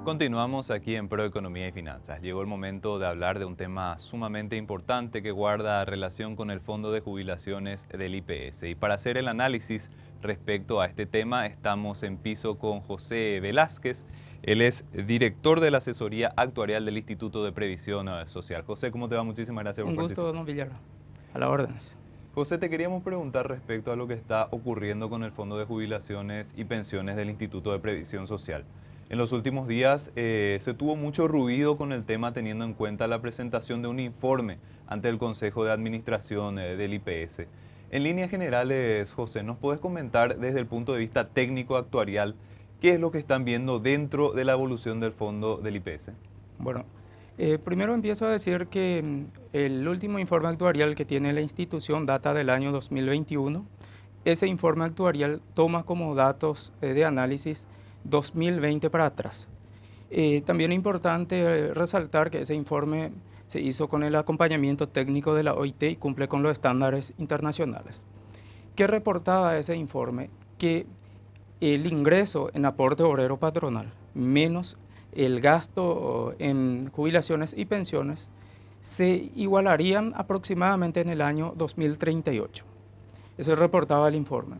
Continuamos aquí en Proeconomía y Finanzas. Llegó el momento de hablar de un tema sumamente importante que guarda relación con el Fondo de Jubilaciones del IPS. Y para hacer el análisis respecto a este tema, estamos en piso con José Velázquez. Él es director de la asesoría actuarial del Instituto de Previsión Social. José, ¿cómo te va? Muchísimas gracias por Un gusto, participar. don Villar. A la órdenes. José, te queríamos preguntar respecto a lo que está ocurriendo con el Fondo de Jubilaciones y Pensiones del Instituto de Previsión Social. En los últimos días se tuvo mucho ruido con el tema teniendo en cuenta la presentación de un informe ante el Consejo de Administración del IPS. En líneas generales, José, ¿nos puedes comentar desde el punto de vista técnico actuarial qué es lo que están viendo dentro de la evolución del fondo del IPS? Bueno, primero empiezo a decir que el último informe actuarial que tiene la institución data del año 2021. Ese informe actuarial toma como datos de análisis 2020 para atrás. También es importante resaltar que ese informe se hizo con el acompañamiento técnico de la OIT y cumple con los estándares internacionales. ¿Qué reportaba ese informe? Que el ingreso en aporte obrero patronal menos el gasto en jubilaciones y pensiones se igualarían aproximadamente en el año 2038. Eso reportaba el informe.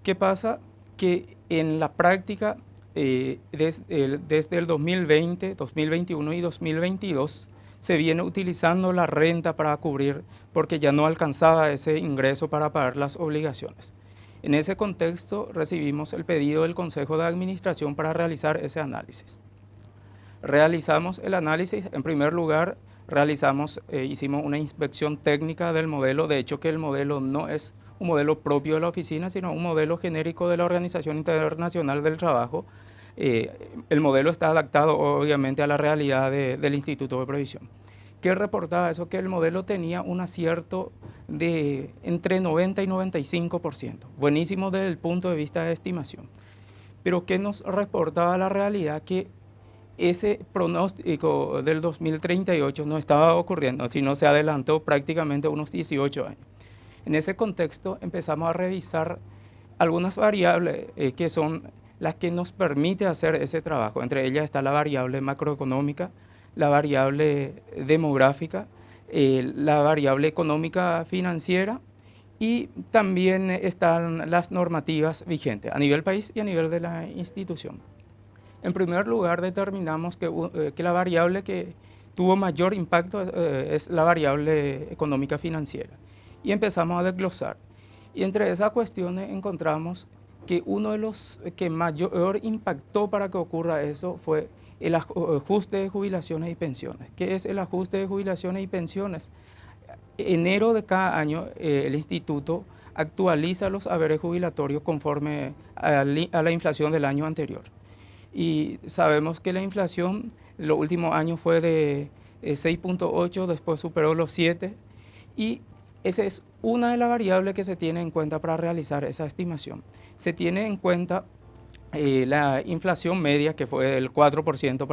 ¿Qué pasa? Que en la práctica, desde el 2020, 2021 y 2022, se viene utilizando la renta para cubrir porque ya no alcanzaba ese ingreso para pagar las obligaciones. En ese contexto recibimos el pedido del Consejo de Administración para realizar ese análisis. Realizamos el análisis, en primer lugar, hicimos una inspección técnica del modelo, de hecho que el modelo no es un modelo propio de la oficina, sino un modelo genérico de la Organización Internacional del Trabajo. El modelo está adaptado obviamente a la realidad del Instituto de Previsión. ¿Qué reportaba eso? Que el modelo tenía un acierto de entre 90 y 95%, buenísimo desde el punto de vista de estimación. Pero ¿qué nos reportaba la realidad? Que ese pronóstico del 2038 no estaba ocurriendo, sino se adelantó prácticamente unos 18 años. En ese contexto empezamos a revisar algunas variables que son las que nos permite hacer ese trabajo. Entre ellas está la variable macroeconómica, la variable demográfica, la variable económica financiera y también están las normativas vigentes a nivel país y a nivel de la institución. En primer lugar, determinamos que la variable que tuvo mayor impacto es la variable económica financiera. Y empezamos a desglosar. Y entre esas cuestiones encontramos que uno de los que mayor impactó para que ocurra eso fue el ajuste de jubilaciones y pensiones. ¿Qué es el ajuste de jubilaciones y pensiones? Enero de cada año el instituto actualiza los haberes jubilatorios conforme a la inflación del año anterior. Y sabemos que la inflación en los últimos años fue de 6.8, después superó los 7, y esa es una de las variables que se tiene en cuenta para realizar esa estimación. Se tiene en cuenta la inflación media, que fue el 4%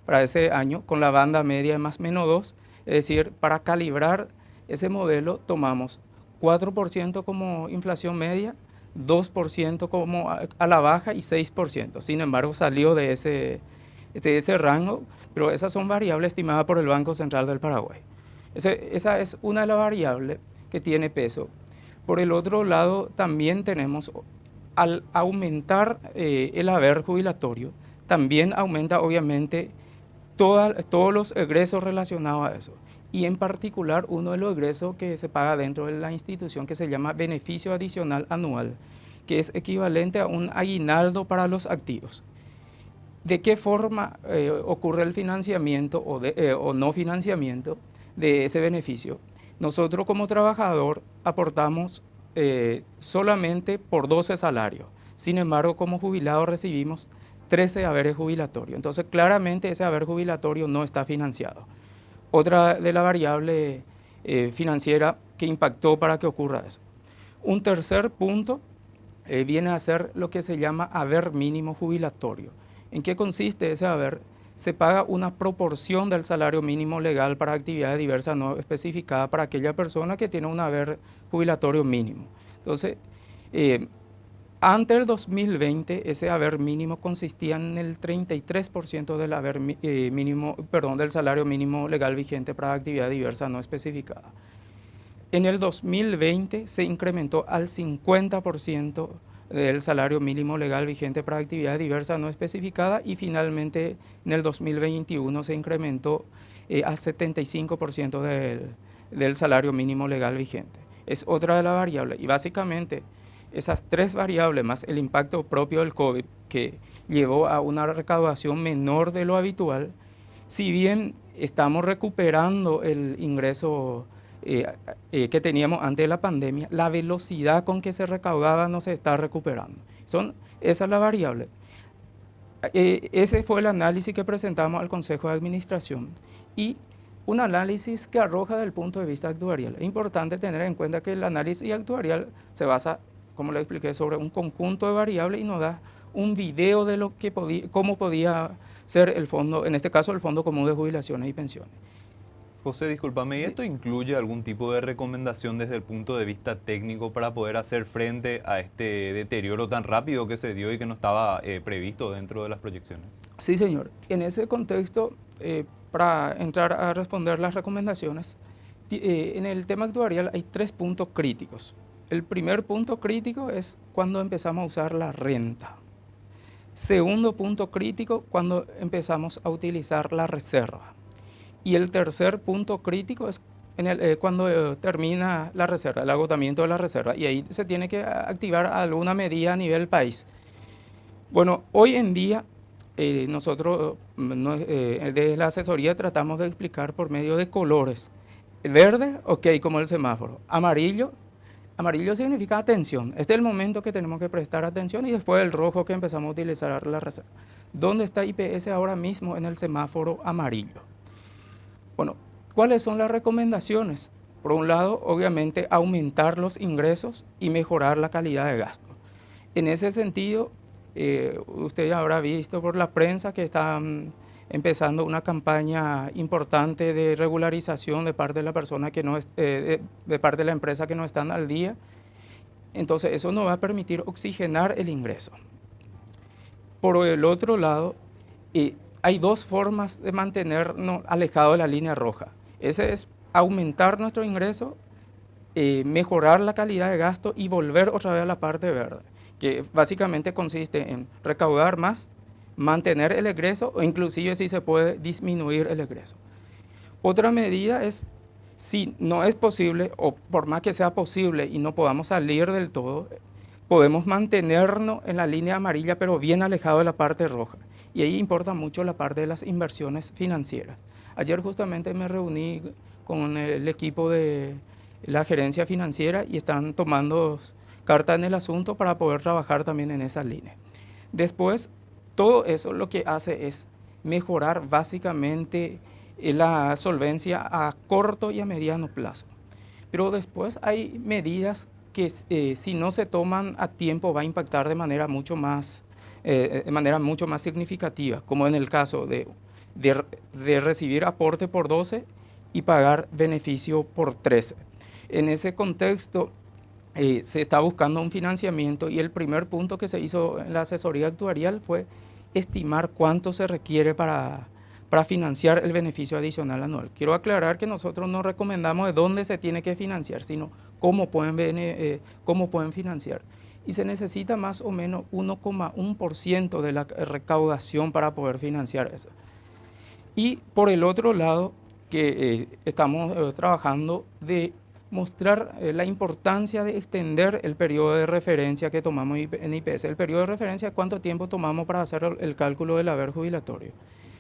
para ese año, con la banda media de más o menos 2, es decir, para calibrar ese modelo tomamos 4% como inflación media, 2% como a la baja y 6%. Sin embargo, salió de ese rango, pero esas son variables estimadas por el Banco Central del Paraguay. Esa es una de las variables que tiene peso. Por el otro lado, también tenemos, al aumentar el haber jubilatorio, también aumenta obviamente todos los egresos relacionados a eso. Y en particular uno de los egresos que se paga dentro de la institución que se llama beneficio adicional anual, que es equivalente a un aguinaldo para los activos. ¿De qué forma ocurre el financiamiento o no financiamiento de ese beneficio? Nosotros como trabajador aportamos solamente por 12 salarios. Sin embargo, como jubilados recibimos 13 haberes jubilatorios. Entonces, claramente ese haber jubilatorio no está financiado. Otra de la variable financiera que impactó para que ocurra eso. Un tercer punto viene a ser lo que se llama haber mínimo jubilatorio. ¿En qué consiste ese haber? Se paga una proporción del salario mínimo legal para actividades diversas no especificadas para aquella persona que tiene un haber jubilatorio mínimo. Entonces, Antes del 2020, ese haber mínimo consistía en el 33% del haber mínimo, perdón, del salario mínimo legal vigente para actividad diversa no especificada. En el 2020 se incrementó al 50% del salario mínimo legal vigente para actividad diversa no especificada y finalmente en el 2021 se incrementó al 75% del salario mínimo legal vigente. Es otra de las variables y básicamente esas tres variables más el impacto propio del COVID que llevó a una recaudación menor de lo habitual, si bien estamos recuperando el ingreso que teníamos antes de la pandemia, la velocidad con que se recaudaba no se está recuperando. Esa es la variable. Ese fue el análisis que presentamos al Consejo de Administración y un análisis que arroja desde el punto de vista actuarial. Es importante tener en cuenta que el análisis actuarial se basa, como le expliqué, sobre un conjunto de variables y nos da un video de lo que cómo podía ser el fondo, en este caso el Fondo Común de Jubilaciones y Pensiones. José, discúlpame, ¿y esto incluye algún tipo de recomendación desde el punto de vista técnico para poder hacer frente a este deterioro tan rápido que se dio y que no estaba previsto dentro de las proyecciones? Sí, señor. En ese contexto, para entrar a responder las recomendaciones, en el tema actuarial hay 3 puntos críticos. El primer punto crítico es cuando empezamos a usar la renta. Segundo punto crítico, cuando empezamos a utilizar la reserva. Y el tercer punto crítico es cuando termina la reserva, el agotamiento de la reserva. Y ahí se tiene que activar alguna medida a nivel país. Bueno, hoy en día nosotros desde la asesoría tratamos de explicar por medio de colores. Verde, ok, como el semáforo. Amarillo significa atención. Este es el momento que tenemos que prestar atención y después el rojo que empezamos a utilizar la reserva. ¿Dónde está IPS ahora mismo? En el semáforo amarillo. Bueno, ¿cuáles son las recomendaciones? Por un lado, obviamente, aumentar los ingresos y mejorar la calidad de gasto. En ese sentido, usted ya habrá visto por la prensa que están empezando una campaña importante de regularización de parte de la persona que no de parte de la empresa que no están al día. Entonces, eso nos va a permitir oxigenar el ingreso. Por el otro lado, hay 2 formas de mantenernos alejados de la línea roja. Ese es aumentar nuestro ingreso, mejorar la calidad de gasto y volver otra vez a la parte verde, que básicamente consiste en recaudar más, mantener el egreso o inclusive si se puede disminuir el egreso. Otra medida es, si no es posible o por más que sea posible y no podamos salir del todo, podemos mantenernos en la línea amarilla pero bien alejado de la parte roja. Y ahí importa mucho la parte de las inversiones financieras. Ayer justamente me reuní con el equipo de la gerencia financiera y están tomando carta en el asunto para poder trabajar también en esa línea. Después, todo eso lo que hace es mejorar básicamente la solvencia a corto y a mediano plazo. Pero después hay medidas que si no se toman a tiempo va a impactar de manera mucho más significativa, como en el caso de recibir aporte por 12 y pagar beneficio por 13. En ese contexto se está buscando un financiamiento y el primer punto que se hizo en la asesoría actuarial fue estimar cuánto se requiere para financiar el beneficio adicional anual. Quiero aclarar que nosotros no recomendamos de dónde se tiene que financiar, sino cómo pueden financiar. Y se necesita más o menos 1,1% de la recaudación para poder financiar eso. Y por el otro lado, que estamos trabajando de mostrar la importancia de extender el periodo de referencia que tomamos en IPS. El periodo de referencia, ¿cuánto tiempo tomamos para hacer el cálculo del haber jubilatorio?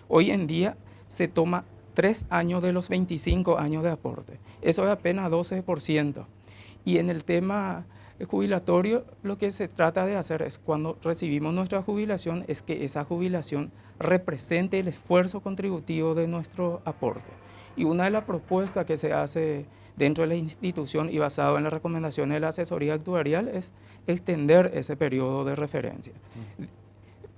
Hoy en día se toma 3 años de los 25 años de aporte. Eso es apenas 12%. Y en el tema jubilatorio, lo que se trata de hacer es, cuando recibimos nuestra jubilación, es que esa jubilación represente el esfuerzo contributivo de nuestro aporte. Y una de las propuestas que se hace dentro de la institución y basado en las recomendaciones de la asesoría actuarial es extender ese periodo de referencia.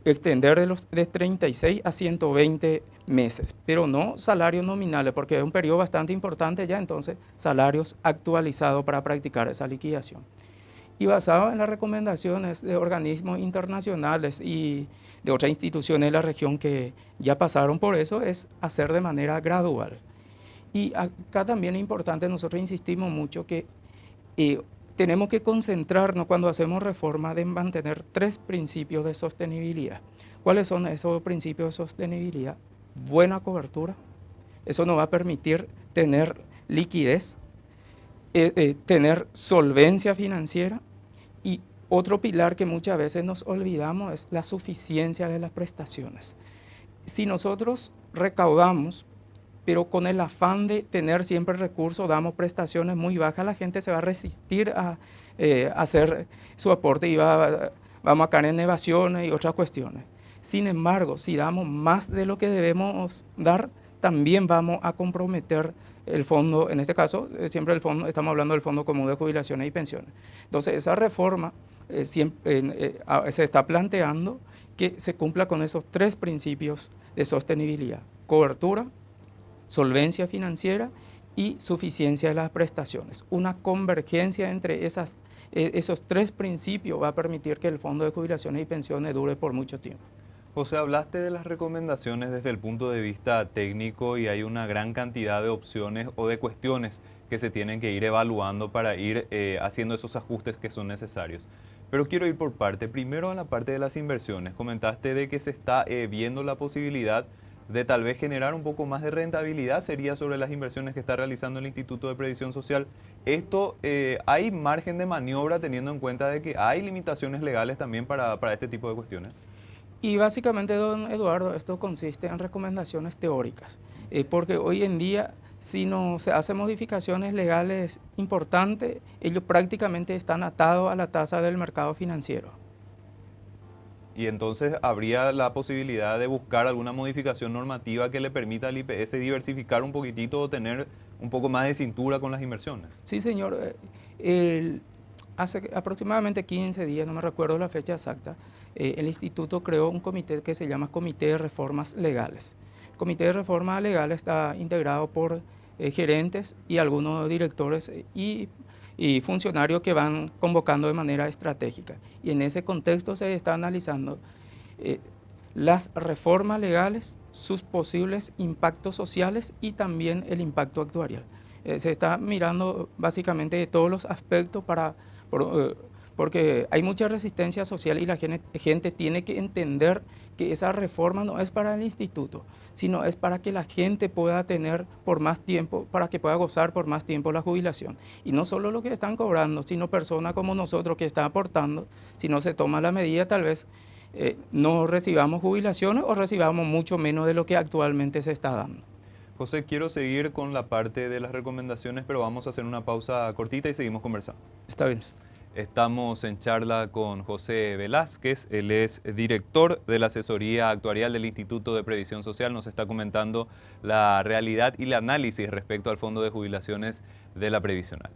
Extender de 36 a 120 meses, pero no salarios nominales, porque es un periodo bastante importante ya, entonces salarios actualizados para practicar esa liquidación. Y basado en las recomendaciones de organismos internacionales y de otras instituciones de la región que ya pasaron por eso, es hacer de manera gradual. Y acá también es importante, nosotros insistimos mucho que tenemos que concentrarnos cuando hacemos reforma de mantener 3 principios de sostenibilidad. ¿Cuáles son esos principios de sostenibilidad? Buena cobertura, eso nos va a permitir tener liquidez, tener solvencia financiera, y otro pilar que muchas veces nos olvidamos es la suficiencia de las prestaciones. Si nosotros recaudamos, pero con el afán de tener siempre recursos, damos prestaciones muy bajas, la gente se va a resistir a hacer su aporte y vamos a caer en evasiones y otras cuestiones. Sin embargo, si damos más de lo que debemos dar, también vamos a comprometer el fondo, en este caso, siempre el fondo, estamos hablando del Fondo Común de Jubilaciones y Pensiones. Entonces, esa reforma se está planteando que se cumpla con esos 3 principios de sostenibilidad: cobertura, solvencia financiera y suficiencia de las prestaciones. Una convergencia entre esos 3 principios va a permitir que el Fondo de Jubilaciones y Pensiones dure por mucho tiempo. José, hablaste de las recomendaciones desde el punto de vista técnico y hay una gran cantidad de opciones o de cuestiones que se tienen que ir evaluando para ir haciendo esos ajustes que son necesarios. Pero quiero ir por parte. Primero, en la parte de las inversiones. Comentaste de que se está viendo la posibilidad de tal vez generar un poco más de rentabilidad, sería sobre las inversiones que está realizando el Instituto de Previsión Social. Esto, ¿hay margen de maniobra teniendo en cuenta de que hay limitaciones legales también para este tipo de cuestiones? Y básicamente, don Eduardo, esto consiste en recomendaciones teóricas, porque hoy en día, si no se hacen modificaciones legales importantes, ellos prácticamente están atados a la tasa del mercado financiero. Y entonces habría la posibilidad de buscar alguna modificación normativa que le permita al IPS diversificar un poquitito o tener un poco más de cintura con las inversiones. Sí, señor. Hace aproximadamente 15 días, no me recuerdo la fecha exacta, el instituto creó un comité que se llama Comité de Reformas Legales. El Comité de Reformas Legales está integrado por gerentes y algunos directores y funcionarios que van convocando de manera estratégica. Y en ese contexto se está analizando las reformas legales, sus posibles impactos sociales y también el impacto actuarial. Se está mirando básicamente todos los aspectos porque hay mucha resistencia social y la gente tiene que entender que esa reforma no es para el instituto, sino es para que la gente pueda tener por más tiempo, para que pueda gozar por más tiempo la jubilación. Y no solo lo que están cobrando, sino personas como nosotros que están aportando. Si no se toma la medida, tal vez no recibamos jubilaciones o recibamos mucho menos de lo que actualmente se está dando. José, quiero seguir con la parte de las recomendaciones, pero vamos a hacer una pausa cortita y seguimos conversando. Está bien. Estamos en charla con José Velázquez, él es director de la asesoría actuarial del Instituto de Previsión Social, nos está comentando la realidad y el análisis respecto al fondo de jubilaciones de la previsional.